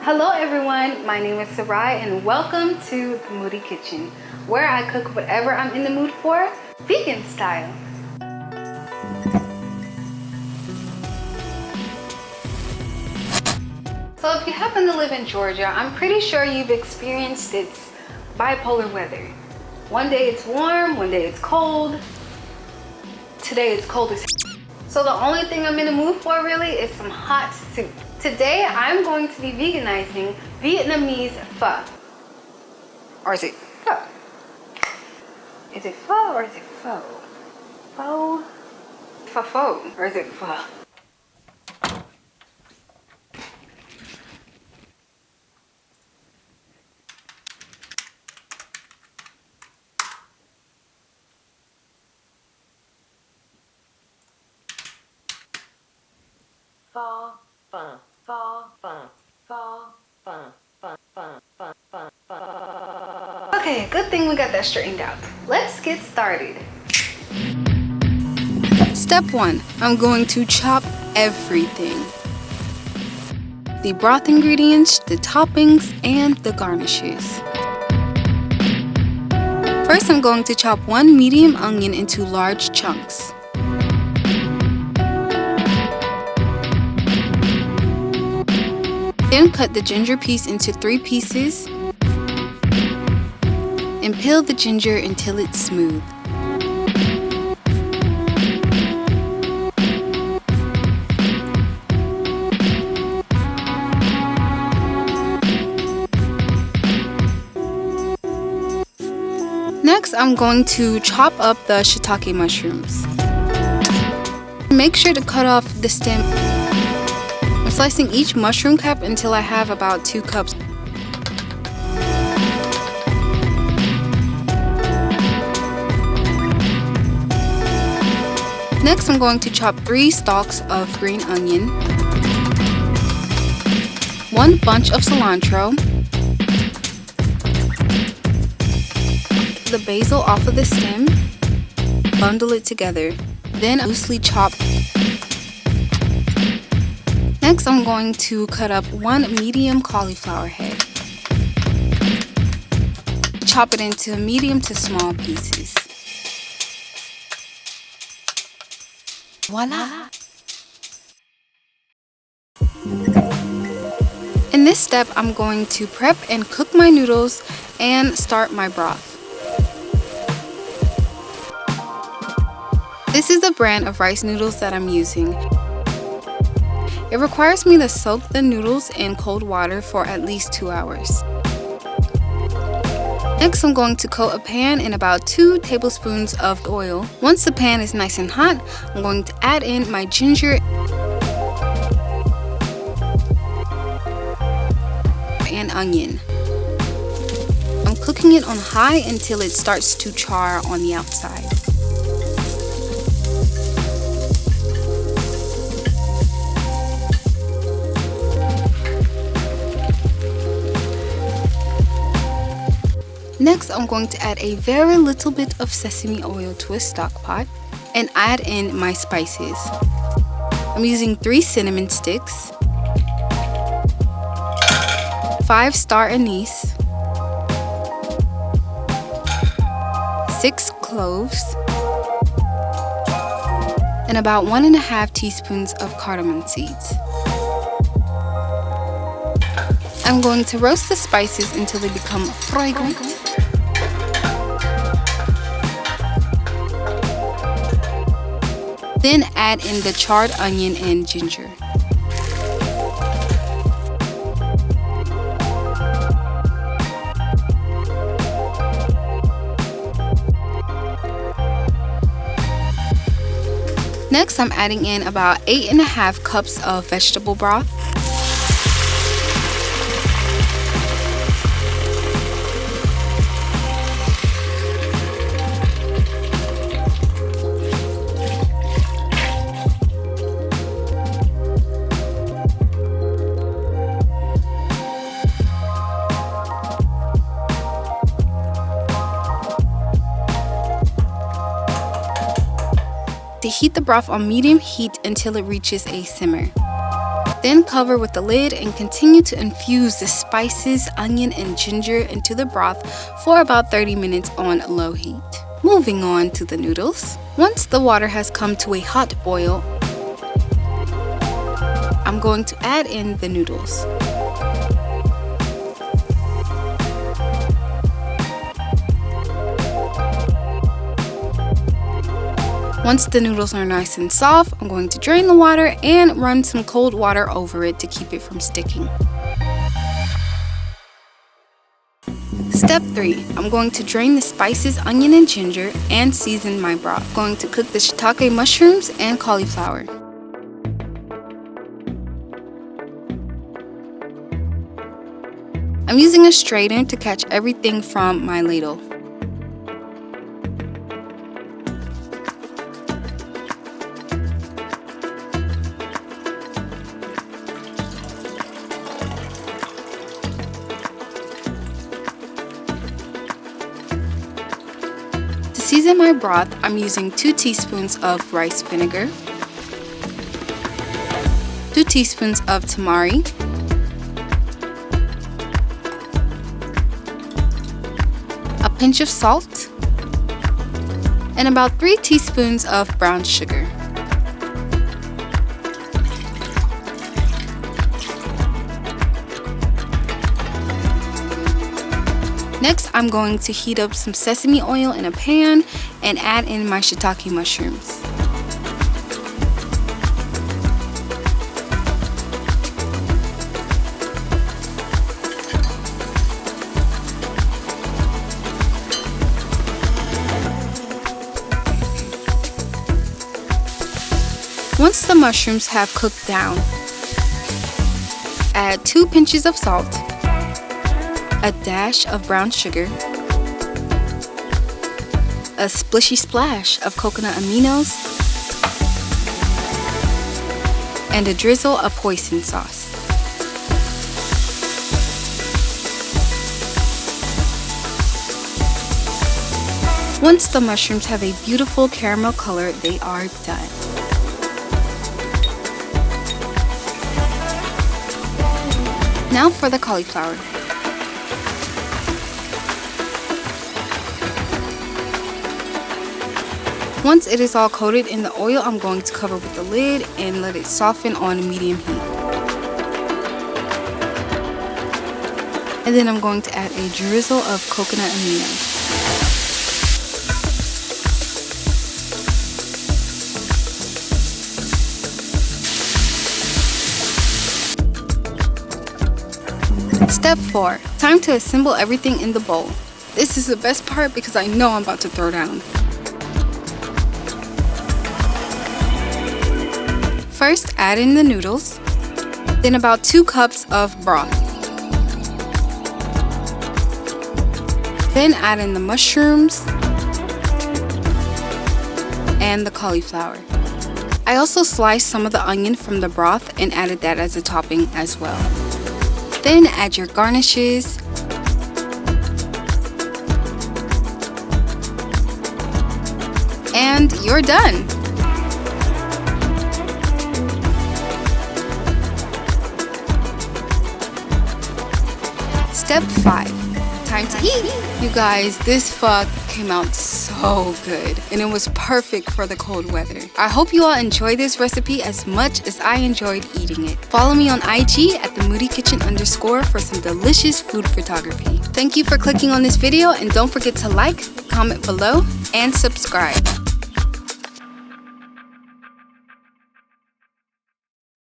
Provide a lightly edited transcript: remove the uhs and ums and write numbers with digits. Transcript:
Hello everyone, my name is Sarai and welcome to the Moody Kitchen, where I cook whatever I'm in the mood for, vegan style. So if you happen to live in Georgia, I'm pretty sure you've experienced its bipolar weather. One day it's warm, one day it's cold. Today it's cold as so the only thing I'm in the mood for really is some hot soup. Today I'm going to be veganizing Vietnamese pho. Or is it pho? Is it pho or is it pho? Pho? Pho. Or is it pho? Okay, good thing we got that straightened out. Let's get started. Step 1. I'm going to chop everything. The broth ingredients, the toppings, and the garnishes. First, I'm going to chop one medium onion into large chunks. Then cut the ginger piece into 3 pieces and peel the ginger until it's smooth. Next, I'm going to chop up the shiitake mushrooms. Make sure to cut off the stem. I'm slicing each mushroom cap until I have about 2 cups. Next, I'm going to chop 3 stalks of green onion, 1 bunch of cilantro, the basil off of the stem, bundle it together, then loosely chop. Next, I'm going to cut up 1 medium cauliflower head. Chop it into medium to small pieces. Voila! In this step, I'm going to prep and cook my noodles and start my broth. This is the brand of rice noodles that I'm using. It requires me to soak the noodles in cold water for at least 2 hours. Next, I'm going to coat a pan in about 2 tablespoons of oil. Once the pan is nice and hot, I'm going to add in my ginger and onion. I'm cooking it on high until it starts to char on the outside. Next, I'm going to add a very little bit of sesame oil to a stock pot and add in my spices. I'm using 3 cinnamon sticks, 5 star anise, 6 cloves, and about 1½ teaspoons of cardamon seeds. I'm going to roast the spices until they become fragrant. Then add in the charred onion and ginger. Next, I'm adding in about 8½ cups of vegetable broth. To heat the broth on medium heat until it reaches a simmer. Then cover with the lid and continue to infuse the spices, onion, and ginger into the broth for about 30 minutes on low heat. Moving on to the noodles. Once the water has come to a hot boil, I'm going to add in the noodles. Once the noodles are nice and soft, I'm going to drain the water and run some cold water over it to keep it from sticking. Step 3. I'm going to drain the spices, onion, and ginger and season my broth. I'm going to cook the shiitake mushrooms and cauliflower. I'm using a strainer to catch everything from my ladle. To season my broth, I'm using 2 teaspoons of rice vinegar, 2 teaspoons of tamari, a pinch of salt, and about 3 teaspoons of brown sugar. Next, I'm going to heat up some sesame oil in a pan and add in my shiitake mushrooms. Once the mushrooms have cooked down, add 2 pinches of salt, a dash of brown sugar, a splishy splash of coconut aminos, and a drizzle of hoisin sauce. Once the mushrooms have a beautiful caramel color, they are done. Now for the cauliflower. Once it is all coated in the oil, I'm going to cover with the lid and let it soften on medium heat. And then I'm going to add a drizzle of coconut aminos. Step 4. Time to assemble everything in the bowl. This is the best part because I know I'm about to throw down. First, add in the noodles, then about 2 cups of broth. Then add in the mushrooms and the cauliflower. I also sliced some of the onion from the broth and added that as a topping as well. Then add your garnishes. And you're done. Step 5. Time to eat. You guys, this pho came out so good and it was perfect for the cold weather. I hope you all enjoy this recipe as much as I enjoyed eating it. Follow me on IG at the Moody Kitchen _ for some delicious food photography. Thank you for clicking on this video and don't forget to like, comment below, and subscribe.